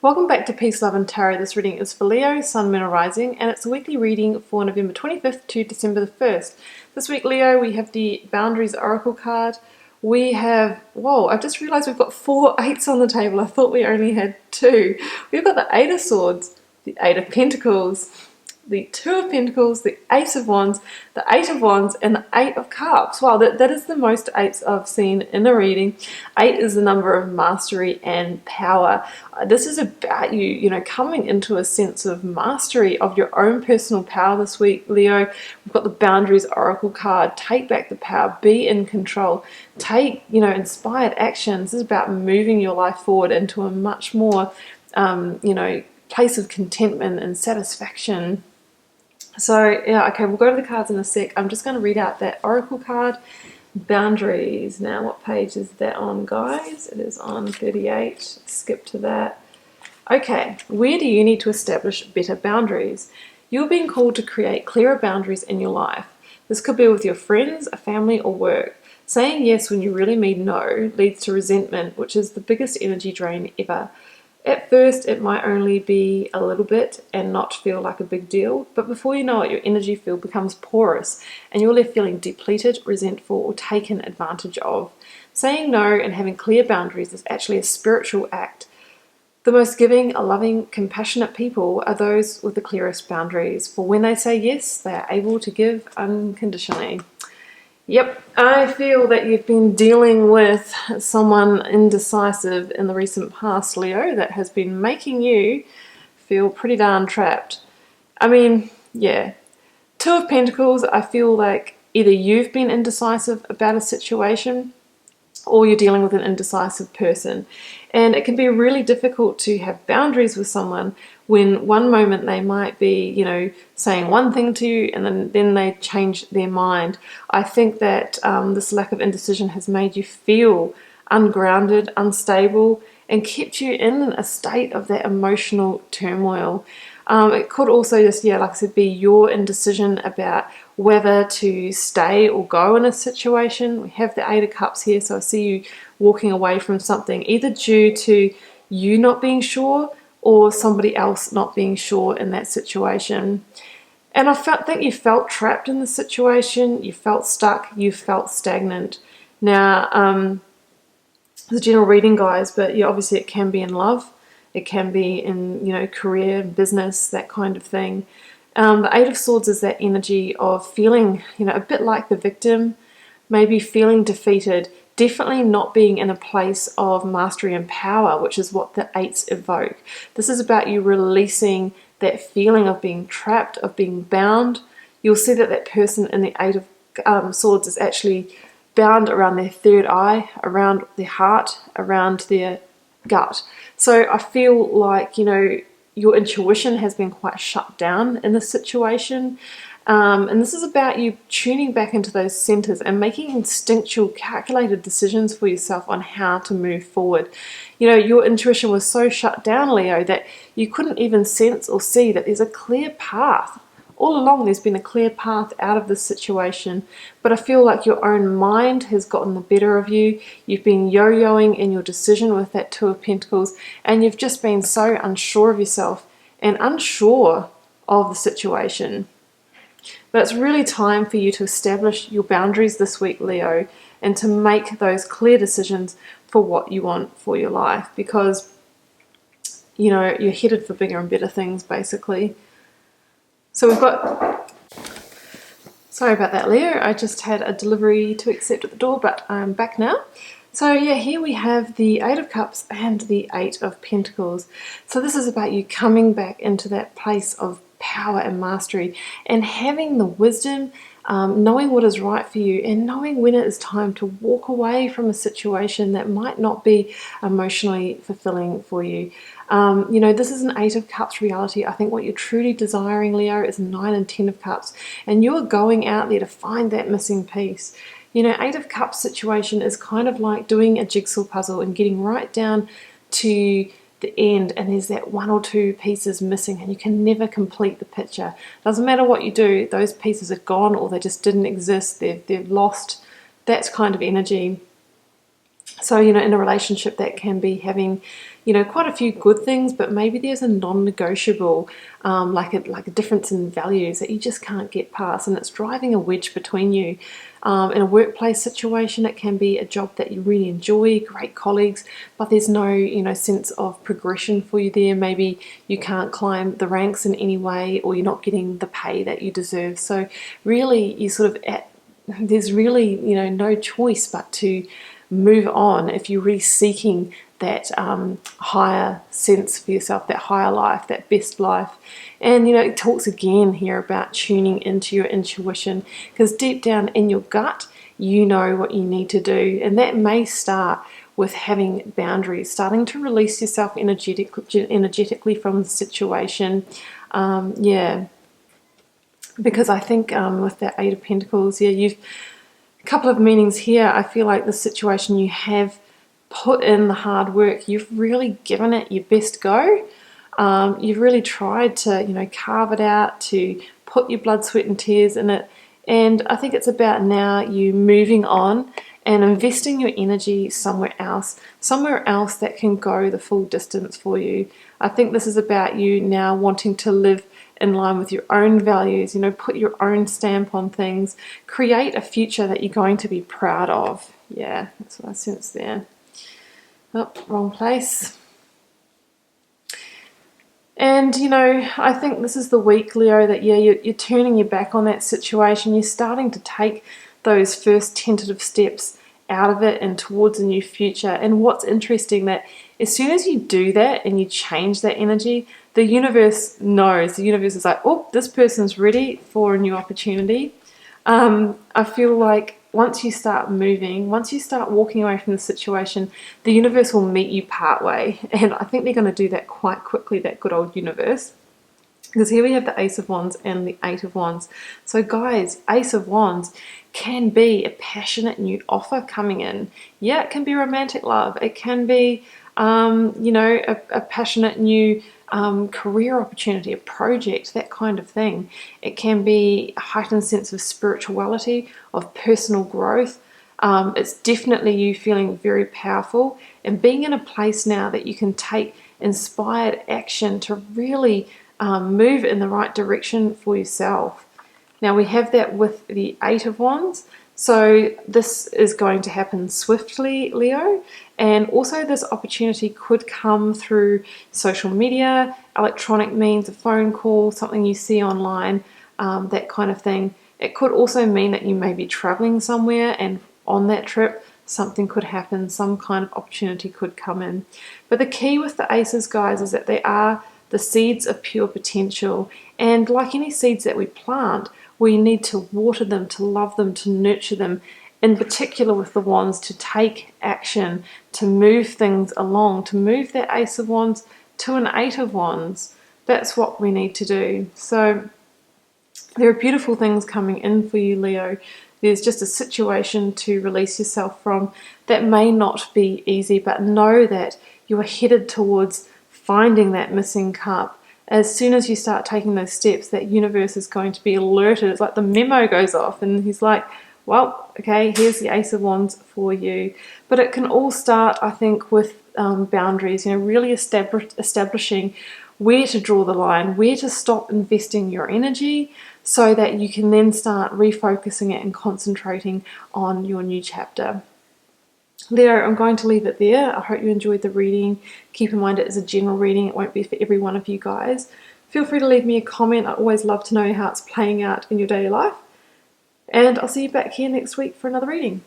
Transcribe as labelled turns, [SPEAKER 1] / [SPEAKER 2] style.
[SPEAKER 1] Welcome back to Peace, Love and Tarot. This reading is for Leo, Sun, Moon, or Rising, and it's a weekly reading for November 25th to December the 1st. This week, Leo, we have the Boundaries Oracle card. We have, whoa, I've just realised we've got 4 8s on the table. I thought we only had 2. We've got the 8 of Swords, the 8 of Pentacles, the 2 of Pentacles, the Ace of Wands, the 8 of Wands, and the 8 of Cups. Wow, that is the most 8s I've seen in a reading. 8 is the number of mastery and power. This is about you coming into a sense of mastery of your own personal power this week, Leo. We've got the Boundaries Oracle card. Take back the power. Be in control. Take, inspired action. This is about moving your life forward into a much more, place of contentment and satisfaction. So, yeah, okay, we'll go to the cards in a sec. I'm just going to read out that Oracle card, Boundaries. Now, what page is that on, guys? It is on 38. Skip to that. Okay, where do you need to establish better boundaries? You're being called to create clearer boundaries in your life. This could be with your friends, family, or work. Saying yes when you really mean no leads to resentment, which is the biggest energy drain ever. At first, it might only be a little bit and not feel like a big deal, but before you know it, your energy field becomes porous and you're left feeling depleted, resentful, or taken advantage of. Saying no and having clear boundaries is actually a spiritual act. The most giving, loving, compassionate people are those with the clearest boundaries, for when they say yes, they are able to give unconditionally. Yep, I feel that you've been dealing with someone indecisive in the recent past, Leo, that has been making you feel pretty darn trapped. I mean, yeah. 2 of Pentacles, I feel like either you've been indecisive about a situation or you're dealing with an indecisive person. And it can be really difficult to have boundaries with someone when one moment they might be, saying one thing to you and then they change their mind. I think that this lack of indecision has made you feel ungrounded, unstable, and kept you in a state of that emotional turmoil. It could also just, like I said, be your indecision about whether to stay or go in a situation. We have the 8 of Cups here, so I see you walking away from something, either due to you not being sure or somebody else not being sure in that situation. And I think you felt trapped in the situation, you felt stuck, you felt stagnant. Now, the general reading, guys, but obviously it can be in love. It can be in, career, business, that kind of thing. The 8 of Swords is that energy of feeling, a bit like the victim, maybe feeling defeated, definitely not being in a place of mastery and power, which is what the 8s evoke. This is about you releasing that feeling of being trapped, of being bound. You'll see that that person in the 8 of Swords is actually bound around their third eye, around their heart, around their gut. So I feel like, your intuition has been quite shut down in this situation. And this is about you tuning back into those centers and making instinctual, calculated decisions for yourself on how to move forward. Your intuition was so shut down, Leo, that you couldn't even sense or see that there's a clear path. All along, there's been a clear path out of this situation, but I feel like your own mind has gotten the better of you. You've been yo-yoing in your decision with that 2 of Pentacles, and you've just been so unsure of yourself and unsure of the situation. But it's really time for you to establish your boundaries this week, Leo, and to make those clear decisions for what you want for your life, because, you're headed for bigger and better things, basically. So we've got, sorry about that, Leo, I just had a delivery to accept at the door, but I'm back now. So yeah, here we have the 8 of Cups and the 8 of Pentacles. So this is about you coming back into that place of power and mastery and having the wisdom, knowing what is right for you and knowing when it is time to walk away from a situation that might not be emotionally fulfilling for you. This is an 8 of Cups reality. I think what you're truly desiring, Leo, is 9 and 10 of Cups, and you're going out there to find that missing piece. 8 of Cups situation is kind of like doing a jigsaw puzzle and getting right down to the end, and there's that 1 or 2 pieces missing and you can never complete the picture. Doesn't matter what you do, those pieces are gone or they just didn't exist, they've lost. That's kind of energy. So, you know, in a relationship that can be having, you know, quite a few good things, but maybe there's a non-negotiable, like a difference in values that you just can't get past, and it's driving a wedge between you. In a workplace situation, it can be a job that you really enjoy, great colleagues, but there's no, you know, sense of progression for you there. Maybe you can't climb the ranks in any way, or you're not getting the pay that you deserve. So really, you sort of there's really, you know, no choice but to move on if you're really seeking that higher sense for yourself, that higher life, that best life. And, you know, it talks again here about tuning into your intuition, because deep down in your gut, you know what you need to do. And that may start with having boundaries, starting to release yourself energetically from the situation. Yeah. Because I think with that Eight of Pentacles, yeah, you've a couple of meanings here. I feel like the situation, you have put in the hard work. You've really given it your best go. You've really tried to, you know, carve it out, to put your blood, sweat and tears in it. And I think it's about now you moving on and investing your energy somewhere else that can go the full distance for you. I think this is about you now wanting to live in line with your own values, you know, put your own stamp on things, create a future that you're going to be proud of. Yeah, that's what I sense there. Oh, wrong place. And, you know, I think this is the week, Leo, that, yeah, you're turning your back on that situation. You're starting to take those first tentative steps out of it and towards a new future. And what's interesting, that as soon as you do that and you change that energy, the universe knows. The universe is like, oh, this person's ready for a new opportunity. I feel like once you start moving, once you start walking away from the situation, the universe will meet you partway. And I think they're going to do that quite quickly, that good old universe. Because here we have the Ace of Wands and the Eight of Wands. So guys, Ace of Wands can be a passionate new offer coming in. Yeah, it can be romantic love. It can be, you know, a passionate new career opportunity, a project, that kind of thing. It can be a heightened sense of spirituality, of personal growth. It's definitely you feeling very powerful and being in a place now that you can take inspired action to really move in the right direction for yourself. Now we have that with the Eight of Wands. So this is going to happen swiftly, Leo, and also this opportunity could come through social media, electronic means, a phone call, something you see online, that kind of thing. It could also mean that you may be traveling somewhere, and on that trip something could happen, some kind of opportunity could come in. But the key with the Aces, guys, is that they are the seeds of pure potential, and like any seeds that we plant, we need to water them, to love them, to nurture them, in particular with the Wands, to take action, to move things along, to move that Ace of Wands to an Eight of Wands. That's what we need to do. So there are beautiful things coming in for you, Leo. There's just a situation to release yourself from that may not be easy, but know that you are headed towards finding that missing cup. As soon as you start taking those steps, that universe is going to be alerted. It's like the memo goes off and he's like, well, okay, here's the Ace of Wands for you. But it can all start, I think, with boundaries, you know, really establishing where to draw the line, where to stop investing your energy, so that you can then start refocusing it and concentrating on your new chapter. Leo, I'm going to leave it there. I hope you enjoyed the reading. Keep in mind it is a general reading. It won't be for every one of you guys. Feel free to leave me a comment. I always love to know how it's playing out in your daily life. And I'll see you back here next week for another reading.